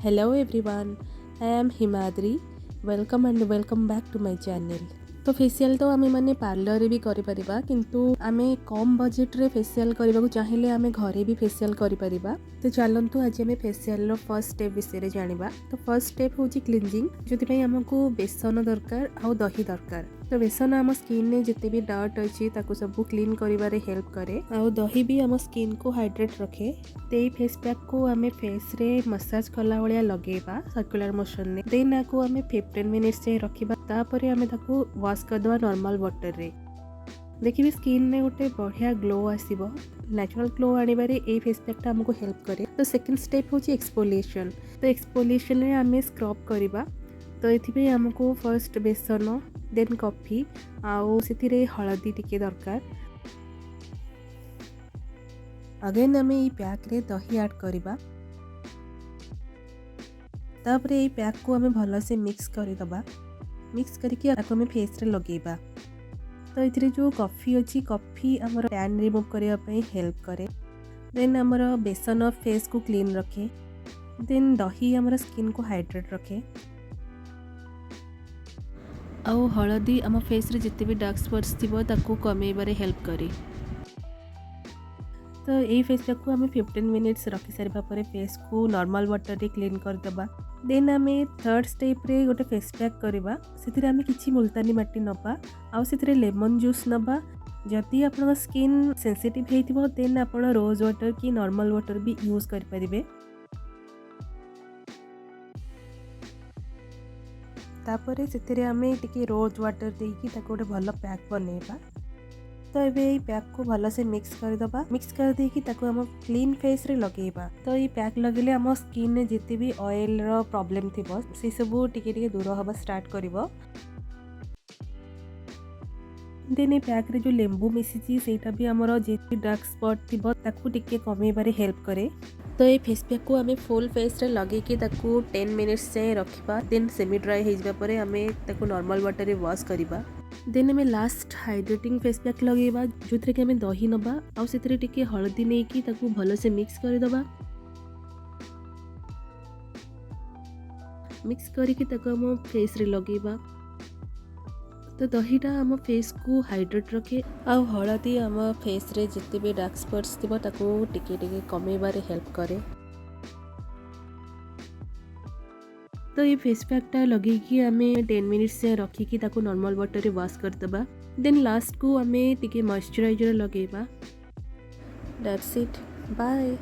Hello everyone, I am Himadri. Welcome and welcome back to my channel. तो facial तो आमे माने parlour रे भी करि परिबा किंतु आमे कम बजेट रे फेसियल करबाकू चाहिले आमे घरे भी फेसियल करि परिबा। तो चलंतु आज आमे फेसियल रो फर्स्ट स्टेप विषय रे जानिबा। तो फर्स्ट स्टेप होची क्लींजिंग, जोति पई हमकू बेसन दरकार आ दही दरकार। तो बेसन आम स्किन ने जिते भी डर्ट अच्छी ताकू सब क्लीन करिबारे हेल्प करे आ दही भी आम स्किन को हाइड्रेट रखे। तो ये फेस पैक को आमे फेस रे मसाज कला भलिया लगेबा सर्कुलर मोशन ने। देन आकू आमे 15 मिनिट्स से रखिबा, तापरे आमे ताकू वॉश करदवा नॉर्मल वाटर रे। देखिए स्किन ने गोटे बढ़िया ग्लो आसीबो। नेचुरल ग्लो आनिबारे ए फेस पैक टा हमको हेल्प करे। तो सेकंड स्टेप होची एक्सफोलिएशन। तो एक्सफोलिएशन रे आमे स्क्रब करिबा। तो एथिबे हमको फर्स्ट बेसन देन कॉफी आउ सेथिरे हळदी टिके दरकार। अगेन आमे ई पैक रे दही ऐड करिबा। तापरे ई पैक को आमे भलो से मिक्स करि दबा। मिक्स करके आको आमे फेस रे लगेबा। तो एथिरे जो कॉफी अछि, कॉफी हमर टैन रिमूव करिया पई हेल्प करे। देन हमर बेसन फेस को क्लीन रखे। देन दही हमर स्किन को हाइड्रेट रखे। आउ हळदी आम फेस रे जिते भी डार्क स्पॉट्स थिबो ताकू कमेबारे हेल्प करे। तो ये फेस पैक को आम 15 मिनिट्स रखी सारिबा परे फेस को नॉर्मल वाटर रे क्लीन कर देबा। देन आमे थर्ड स्टेप रे गोटे फेस पैक करबा। सेथिरे आमे किछि मुल्तानी माटी नबा आउ सेथिरे लेमन जूस नबा। जदि आपन स्किन सेंसिटिव हेतिबो देन आपन रोज वाटर की नॉर्मल वाटर भी यूज कर परिबे। तापरे सेथिरे आमे टिके रोज वाटर देकी ताको गोटे भलो पैक बनेबा। तो एबे ई पैक को भलो से मिक्स कर दबा। मिक्स कर देकी ताको हम क्लीन फेस रे लगेबा। तो ई पैक लगेले हम स्किन ने जिते भी ऑयल रो प्रॉब्लम थिबो से सब टिके टिके दूर होबा स्टार्ट करिवो। देन ए पैक रे जो लेंबू मिसिची सेटा भी हमरो जेती डार्क स्पॉट थिबो ताकू टिके कमेबारे हेल्प करे। तो ये फेस पैक को आमे फुल फेस रे लगे कि ताकू 10 मिनिट्स से रखिबा। देन सेमी ड्राई हे जबा परे आमे ताकू नॉर्मल वाटर रे वॉश करिबा। देन आमे लास्ट हाइड्रेटिंग फेस पैक लगेबा, जोथरे के आमे दही नबा आउ सेथरे टिके हळदी नै कि ताकू भलो से मिक्स कर दबा। मिक्स करी कि ताकू हम फेस रे लगेबा। तो दहीटा आम फेस को हाइड्रेट रखे आउ हळदी आम फेस रे जिते भी डार्क स्पॉट्स थिबो ताकू टिके टिके कमेबारे हेल्प करे। तो ये फेस पैक टा लगे कि आमे 10 मिनिट्स से रखी कि ताकू नॉर्मल वाटर रे वॉश कर दबा। देन लास्ट को आमे टिके मॉइस्चराइजर लगेबा। That's it, bye.